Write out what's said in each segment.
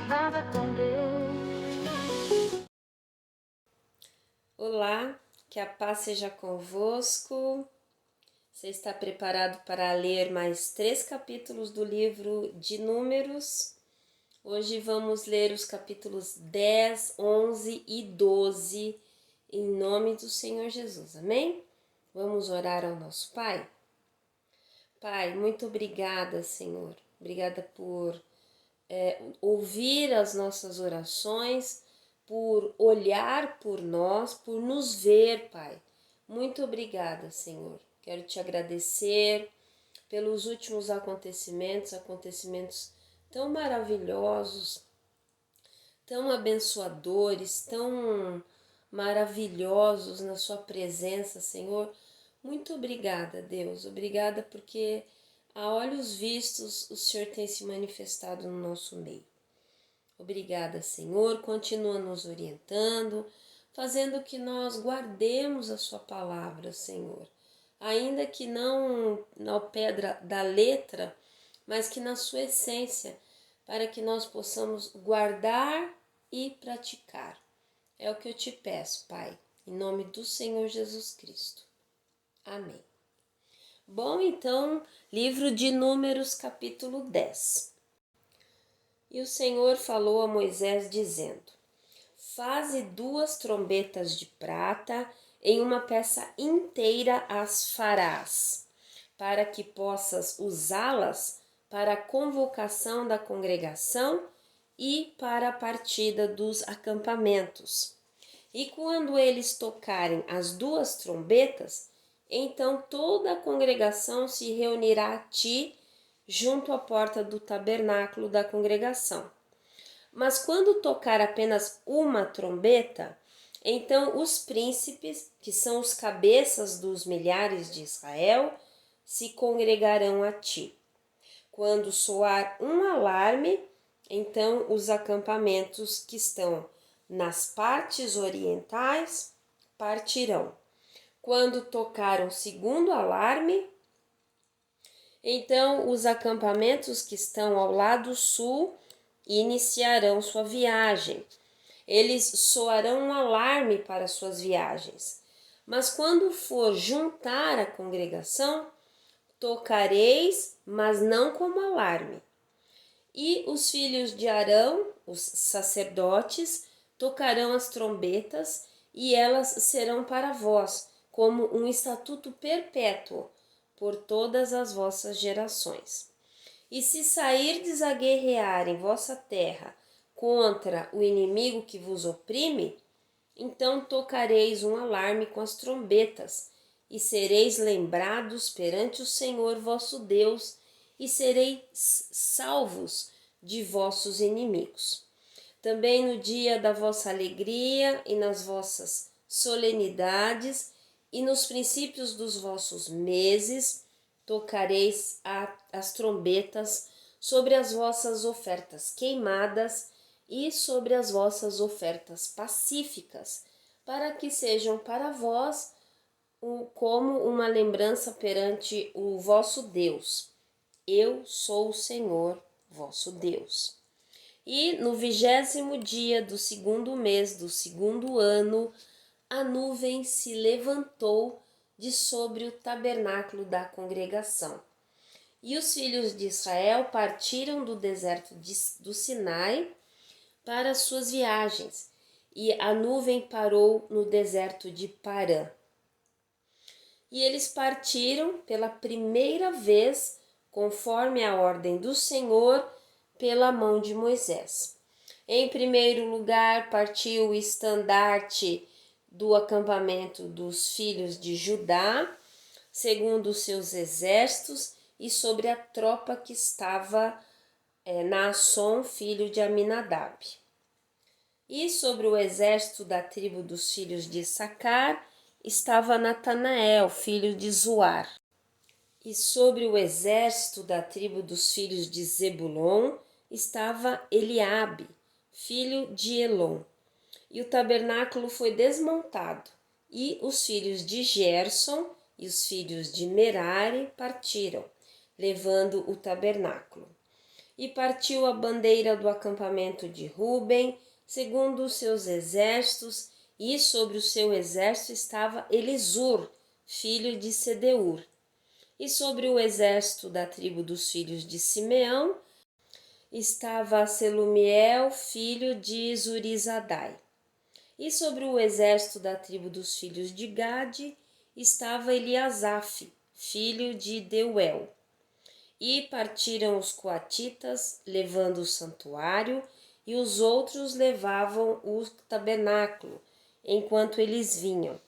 Nada com Deus. Olá, que a paz seja convosco. Você está preparado para ler mais 3 capítulos do livro de Números? Hoje vamos ler os capítulos 10, 11 e 12, em nome do Senhor Jesus. Amém? Vamos orar ao nosso Pai? Pai, muito obrigada, Senhor. Obrigada por ouvir as nossas orações, por olhar por nós, por nos ver, Pai. Muito obrigada, Senhor. Quero te agradecer pelos últimos acontecimentos tão maravilhosos, tão abençoadores, tão maravilhosos na sua presença, Senhor. Muito obrigada, Deus. Obrigada porque a olhos vistos o Senhor tem se manifestado no nosso meio. Obrigada, Senhor. Continua nos orientando, fazendo que nós guardemos a sua palavra, Senhor. Ainda que não ao pé da letra, mas que na sua essência, para que nós possamos guardar e praticar. É o que eu te peço, Pai, em nome do Senhor Jesus Cristo. Amém. Bom, então, livro de Números, capítulo 10. E o Senhor falou a Moisés, dizendo: Faze 2 trombetas de prata, em uma peça inteira as farás, para que possas usá-las para a convocação da congregação e para a partida dos acampamentos. E quando eles tocarem as 2 trombetas, então toda a congregação se reunirá a ti junto à porta do tabernáculo da congregação. Mas quando tocar apenas uma trombeta, então os príncipes, que são os cabeças dos milhares de Israel, se congregarão a ti. Quando soar um alarme, então os acampamentos que estão nas partes orientais partirão. Quando tocar o segundo alarme, então os acampamentos que estão ao lado sul iniciarão sua viagem. Eles soarão um alarme para suas viagens. Mas quando for juntar a congregação, tocareis, mas não como alarme. E os filhos de Arão, os sacerdotes, tocarão as trombetas, e elas serão para vós como um estatuto perpétuo por todas as vossas gerações. E se sairdes a guerrear em vossa terra contra o inimigo que vos oprime, então tocareis um alarme com as trombetas, e sereis lembrados perante o Senhor vosso Deus, e sereis salvos de vossos inimigos. Também no dia da vossa alegria e nas vossas solenidades e nos princípios dos vossos meses, tocareis as trombetas sobre as vossas ofertas queimadas e sobre as vossas ofertas pacíficas, para que sejam para vós como uma lembrança perante o vosso Deus. Eu sou o Senhor, vosso Deus. E no 20º dia do 2º mês do 2º ano, a nuvem se levantou de sobre o tabernáculo da congregação. E os filhos de Israel partiram do deserto do Sinai para as suas viagens, e a nuvem parou no deserto de Parã. E eles partiram pela primeira vez, conforme a ordem do Senhor, pela mão de Moisés. Em primeiro lugar, partiu o estandarte do acampamento dos filhos de Judá, segundo os seus exércitos, e sobre a tropa que estava Naasson, filho de Aminadab. E sobre o exército da tribo dos filhos de Issacar estava Natanael, filho de Zuar. E sobre o exército da tribo dos filhos de Zebulon estava Eliabe, filho de Elon. E o tabernáculo foi desmontado, e os filhos de Gerson e os filhos de Merari partiram, levando o tabernáculo. E partiu a bandeira do acampamento de Ruben, segundo os seus exércitos, e sobre o seu exército estava Elisur, filho de Sedeur. E sobre o exército da tribo dos filhos de Simeão estava Selumiel, filho de Zurizadai. E sobre o exército da tribo dos filhos de Gade estava Eliasaf, filho de Deuel. E partiram os coatitas, levando o santuário, e os outros levavam o tabernáculo, enquanto eles vinham.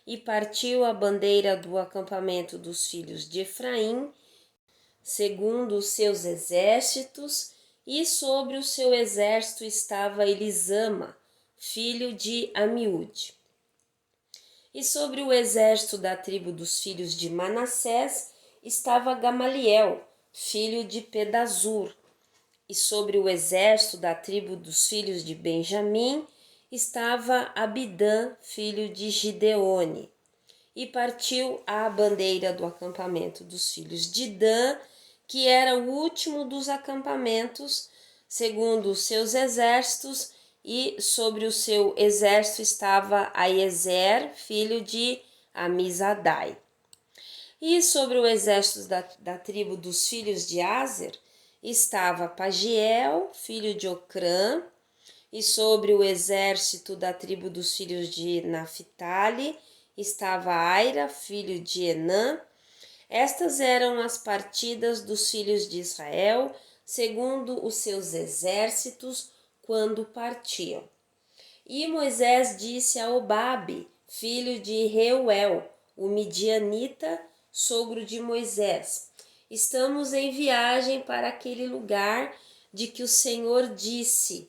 E partiu a bandeira do acampamento dos filhos de Efraim, segundo os seus exércitos, e sobre o seu exército estava Elisama, filho de Amiúde. E sobre o exército da tribo dos filhos de Manassés estava Gamaliel, filho de Pedazur. E sobre o exército da tribo dos filhos de Benjamim estava Abidã, filho de Gideone. E partiu a bandeira do acampamento dos filhos de Dan, que era o último dos acampamentos, segundo os seus exércitos, e sobre o seu exército estava Aiezer, filho de Amizadai. E sobre o exército da tribo dos filhos de Aser estava Pagiel, filho de Ocrã, e sobre o exército da tribo dos filhos de Naphtali estava Aira, filho de Enã. Estas eram as partidas dos filhos de Israel, segundo os seus exércitos, quando partiam. E Moisés disse a Obabe, filho de Reuel, o midianita, sogro de Moisés: estamos em viagem para aquele lugar de que o Senhor disse: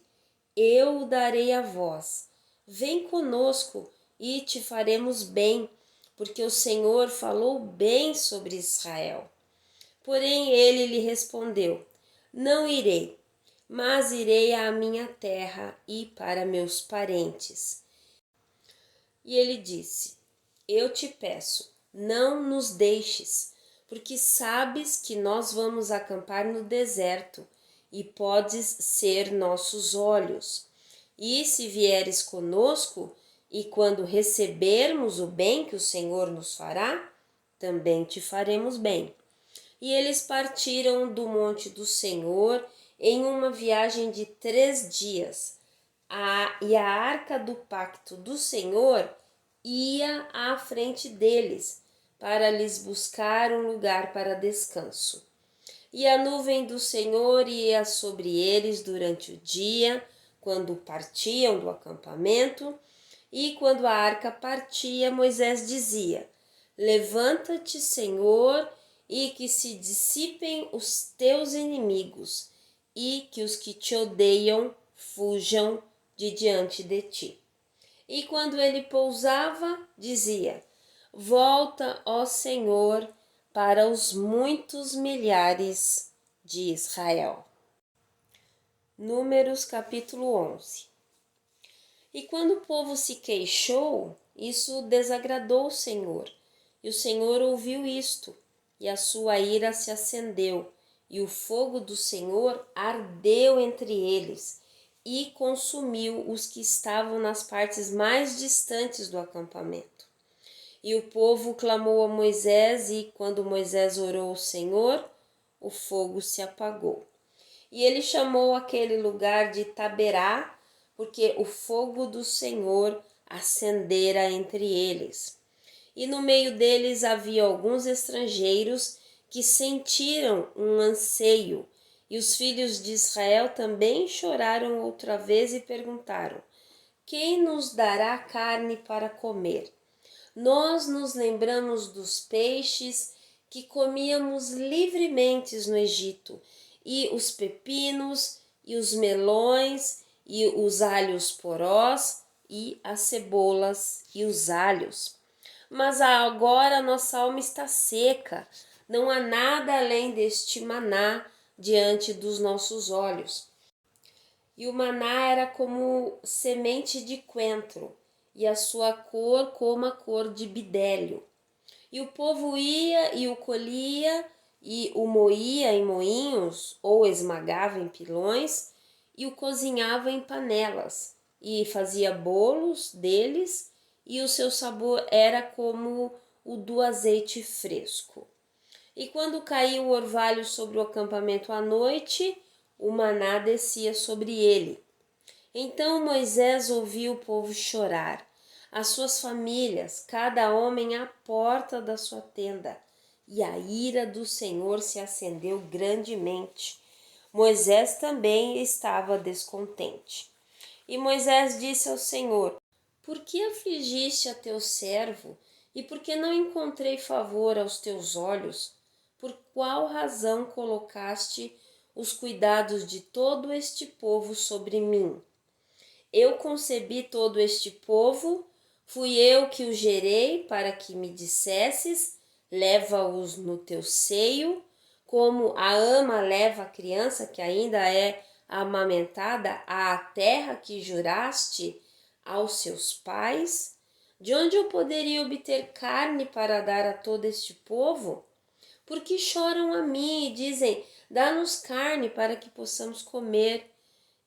eu o darei a vós. Vem conosco e te faremos bem, porque o Senhor falou bem sobre Israel. Porém ele lhe respondeu: não irei, mas irei à minha terra e para meus parentes. E ele disse: eu te peço, não nos deixes, porque sabes que nós vamos acampar no deserto e podes ser nossos olhos. E se vieres conosco, e quando recebermos o bem que o Senhor nos fará, também te faremos bem. E eles partiram do monte do Senhor em uma viagem de 3 dias. E a arca do pacto do Senhor ia à frente deles, para lhes buscar um lugar para descanso. E a nuvem do Senhor ia sobre eles durante o dia, quando partiam do acampamento, e quando a arca partia, Moisés dizia: levanta-te, Senhor, e que se dissipem os teus inimigos, e que os que te odeiam fujam de diante de ti. E quando ele pousava, dizia: volta, ó Senhor, para os muitos milhares de Israel. Números capítulo 11. E quando o povo se queixou, isso desagradou o Senhor. E o Senhor ouviu isto, e a sua ira se acendeu, e o fogo do Senhor ardeu entre eles, e consumiu os que estavam nas partes mais distantes do acampamento. E o povo clamou a Moisés, e quando Moisés orou ao Senhor, o fogo se apagou. E ele chamou aquele lugar de Taberá, porque o fogo do Senhor acendera entre eles. E no meio deles havia alguns estrangeiros que sentiram um anseio, e os filhos de Israel também choraram outra vez e perguntaram: quem nos dará carne para comer? Nós nos lembramos dos peixes que comíamos livremente no Egito, e os pepinos, e os melões, e os alhos porós, e as cebolas e os alhos. Mas agora nossa alma está seca, não há nada além deste maná diante dos nossos olhos. E o maná era como semente de coentro, e a sua cor como a cor de bidélio. E o povo ia e o colhia e o moía em moinhos ou esmagava em pilões e o cozinhava em panelas e fazia bolos deles e o seu sabor era como o do azeite fresco. E quando caía o orvalho sobre o acampamento à noite, o maná descia sobre ele. Então Moisés ouviu o povo chorar, as suas famílias, cada homem à porta da sua tenda, e a ira do Senhor se acendeu grandemente. Moisés também estava descontente. E Moisés disse ao Senhor: Por que afligiste a teu servo? E por que não encontrei favor aos teus olhos? Por qual razão colocaste os cuidados de todo este povo sobre mim? Eu concebi todo este povo, fui eu que o gerei para que me dissesses: leva-os no teu seio, como a ama leva a criança que ainda é amamentada à terra que juraste aos seus pais? De onde eu poderia obter carne para dar a todo este povo? Porque choram a mim e dizem: dá-nos carne para que possamos comer.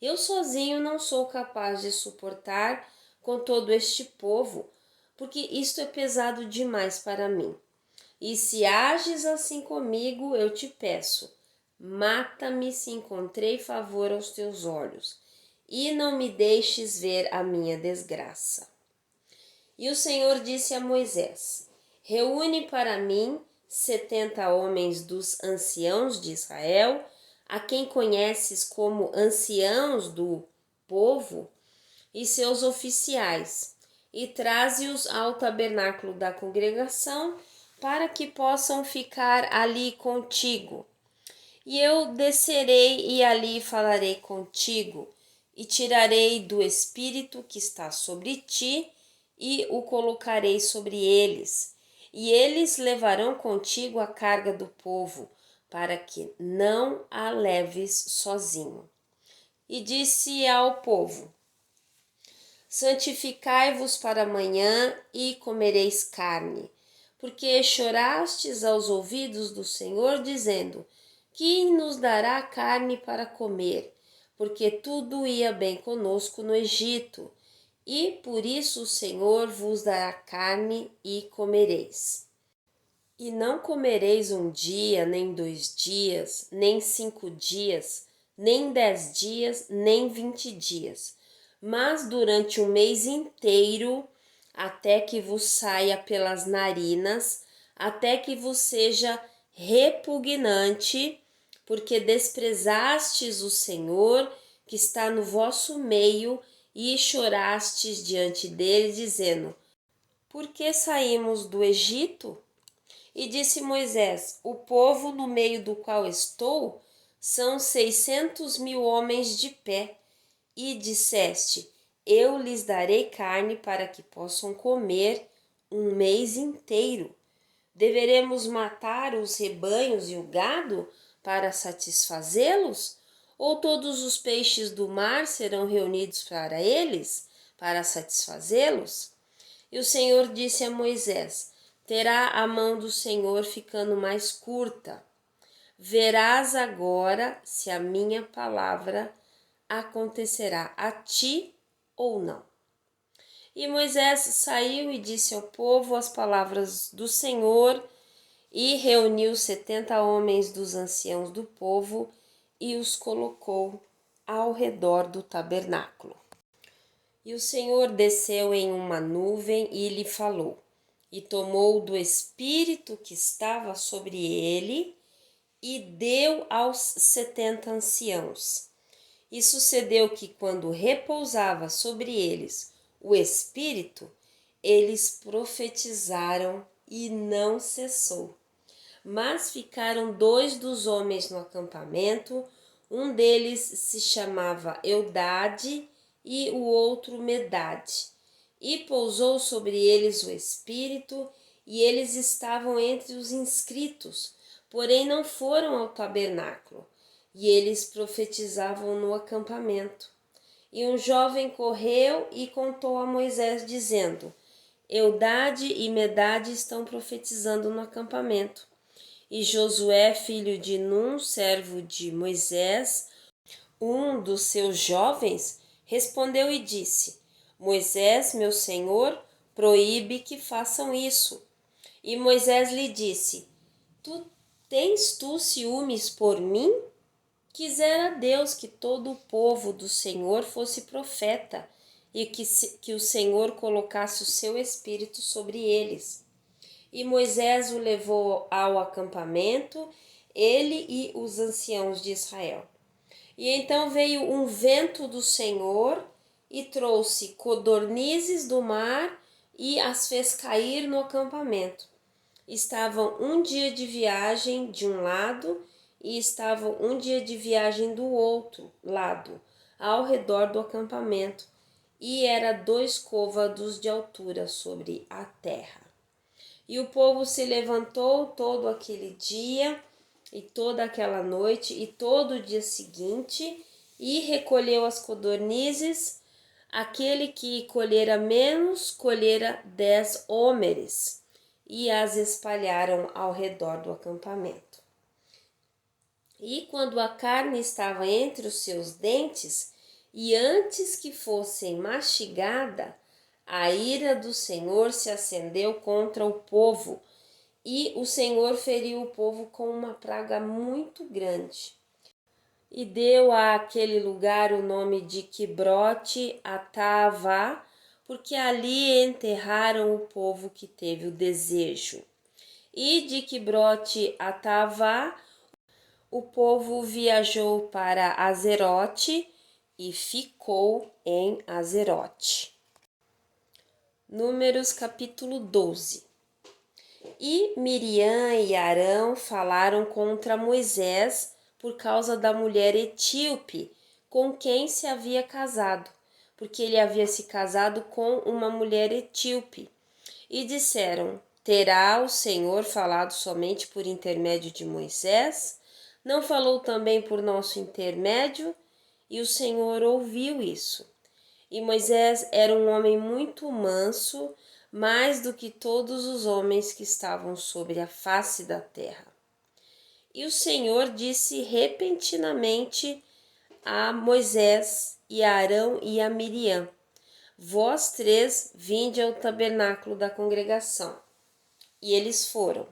Eu sozinho não sou capaz de suportar com todo este povo, porque isto é pesado demais para mim. E se ages assim comigo, eu te peço, mata-me se encontrei favor aos teus olhos, e não me deixes ver a minha desgraça. E o Senhor disse a Moisés: reúne para mim 70 homens dos anciãos de Israel, a quem conheces como anciãos do povo, e seus oficiais, e traze-os ao tabernáculo da congregação, para que possam ficar ali contigo. E eu descerei e ali falarei contigo, e tirarei do espírito que está sobre ti, e o colocarei sobre eles. E eles levarão contigo a carga do povo, para que não a leves sozinho. E disse ao povo: santificai-vos para amanhã e comereis carne, porque chorastes aos ouvidos do Senhor, dizendo: quem nos dará carne para comer? Porque tudo ia bem conosco no Egito, e por isso o Senhor vos dará carne e comereis. E não comereis um dia, nem 2 dias, nem 5 dias, nem 10 dias, nem 20 dias, mas durante um mês inteiro, até que vos saia pelas narinas, até que vos seja repugnante, porque desprezastes o Senhor que está no vosso meio e chorastes diante dele, dizendo: por que saímos do Egito? E disse Moisés: o povo no meio do qual estou são 600.000 homens de pé. E disseste: eu lhes darei carne para que possam comer um mês inteiro. Deveremos matar os rebanhos e o gado para satisfazê-los? Ou todos os peixes do mar serão reunidos para eles, para satisfazê-los? E o Senhor disse a Moisés: terá a mão do Senhor ficando mais curta. Verás agora se a minha palavra acontecerá a ti ou não. E Moisés saiu e disse ao povo as palavras do Senhor, e reuniu 70 homens dos anciãos do povo e os colocou ao redor do tabernáculo. E o Senhor desceu em uma nuvem e lhe falou, e tomou do espírito que estava sobre ele e deu aos 70 anciãos. E sucedeu que, quando repousava sobre eles o espírito, eles profetizaram e não cessou. Mas ficaram 2 dos homens no acampamento, um deles se chamava Eldade e o outro Medade. E pousou sobre eles o espírito, e eles estavam entre os inscritos, porém não foram ao tabernáculo, e eles profetizavam no acampamento. E um jovem correu e contou a Moisés, dizendo: Eldade e Medade estão profetizando no acampamento. E Josué, filho de Num, servo de Moisés, um dos seus jovens, respondeu e disse: Moisés, meu senhor, proíbe que façam isso. E Moisés lhe disse: Tens tu ciúmes por mim? Quisera Deus que todo o povo do Senhor fosse profeta e que o Senhor colocasse o seu espírito sobre eles. E Moisés o levou ao acampamento, ele e os anciãos de Israel. E então veio um vento do Senhor e trouxe codornizes do mar e as fez cair no acampamento. Estavam um dia de viagem de um lado e estavam um dia de viagem do outro lado, ao redor do acampamento, e era 2 côvados de altura sobre a terra. E o povo se levantou todo aquele dia e toda aquela noite e todo o dia seguinte e recolheu as codornizes. Aquele que colhera menos, colhera 10 homeres, e as espalharam ao redor do acampamento. E quando a carne estava entre os seus dentes, e antes que fossem mastigada, a ira do Senhor se acendeu contra o povo, e o Senhor feriu o povo com uma praga muito grande. E deu àquele lugar o nome de Quibrote Atavá, porque ali enterraram o povo que teve o desejo. E de Quibrote Atavá, o povo viajou para Azerote e ficou em Azerote. Números capítulo 12. E Miriam e Arão falaram contra Moisés por causa da mulher etíope com quem se havia casado, porque ele havia se casado com uma mulher etíope. E disseram: Terá o Senhor falado somente por intermédio de Moisés? Não falou também por nosso intermédio? E o Senhor ouviu isso. E Moisés era um homem muito manso, mais do que todos os homens que estavam sobre a face da terra. E o Senhor disse repentinamente a Moisés e a Arão e a Miriam: Vós 3 vinde ao tabernáculo da congregação. E eles foram.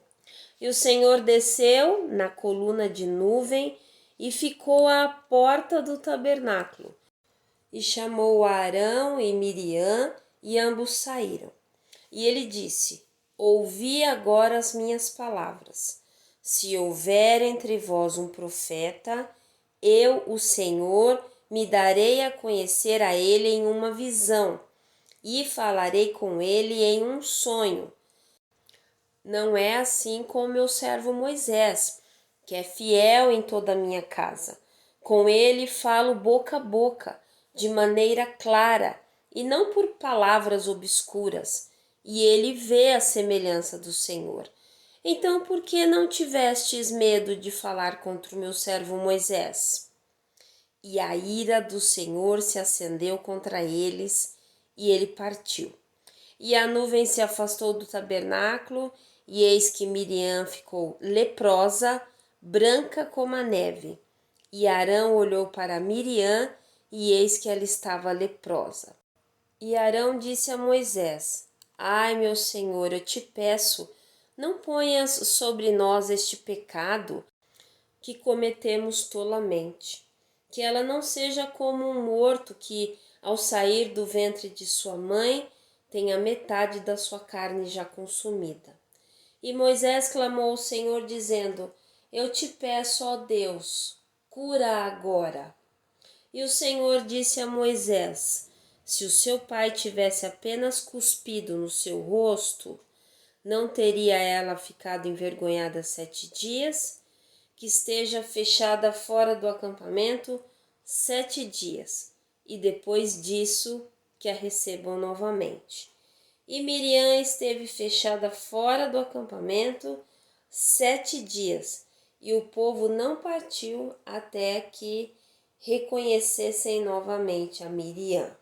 E o Senhor desceu na coluna de nuvem e ficou à porta do tabernáculo. E chamou Arão e Miriam, e ambos saíram. E ele disse: Ouvi agora as minhas palavras. Se houver entre vós um profeta, eu, o Senhor, me darei a conhecer a ele em uma visão, e falarei com ele em um sonho. Não é assim com o meu servo Moisés, que é fiel em toda a minha casa. Com ele falo boca a boca, de maneira clara, e não por palavras obscuras, e ele vê a semelhança do Senhor. Então, por que não tivestes medo de falar contra o meu servo Moisés? E a ira do Senhor se acendeu contra eles, e ele partiu. E a nuvem se afastou do tabernáculo, e eis que Miriam ficou leprosa, branca como a neve. E Arão olhou para Miriam, e eis que ela estava leprosa. E Arão disse a Moisés: Ai, meu senhor, eu te peço, não ponhas sobre nós este pecado que cometemos tolamente. Que ela não seja como um morto que, ao sair do ventre de sua mãe, tenha metade da sua carne já consumida. E Moisés clamou ao Senhor, dizendo: Eu te peço, ó Deus, cura agora. E o Senhor disse a Moisés: Se o seu pai tivesse apenas cuspido no seu rosto, não teria ela ficado envergonhada 7 dias? Que esteja fechada fora do acampamento 7 dias, e depois disso que a recebam novamente. E Miriam esteve fechada fora do acampamento 7 dias, e o povo não partiu até que reconhecessem novamente a Miriam.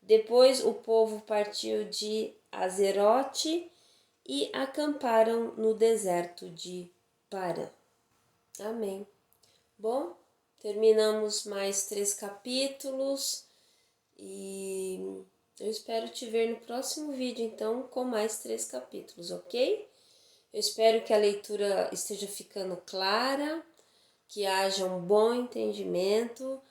Depois o povo partiu de Azerote e acamparam no deserto de para. Amém. Bom, terminamos mais 3 capítulos e eu espero te ver no próximo vídeo, então, com mais 3 capítulos, ok? Eu espero que a leitura esteja ficando clara, que haja um bom entendimento.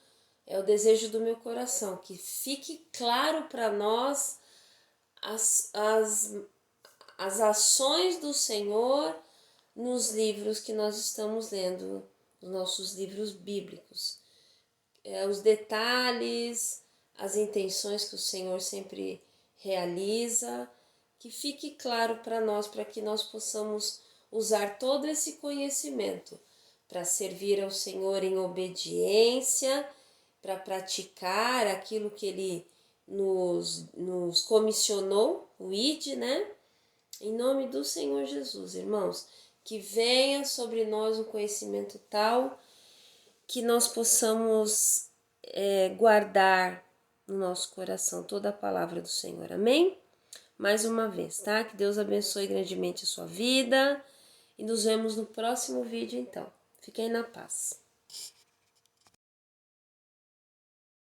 É o desejo do meu coração, que fique claro para nós as ações do Senhor nos livros que nós estamos lendo, nos nossos livros bíblicos. Os detalhes, as intenções que o Senhor sempre realiza, que fique claro para nós, para que nós possamos usar todo esse conhecimento para servir ao Senhor em obediência, para praticar aquilo que Ele nos comissionou, o ID, né? Em nome do Senhor Jesus, irmãos, que venha sobre nós um conhecimento tal que nós possamos guardar no nosso coração toda a palavra do Senhor. Amém? Mais uma vez, tá? Que Deus abençoe grandemente a sua vida e nos vemos no próximo vídeo, então. Fiquem na paz.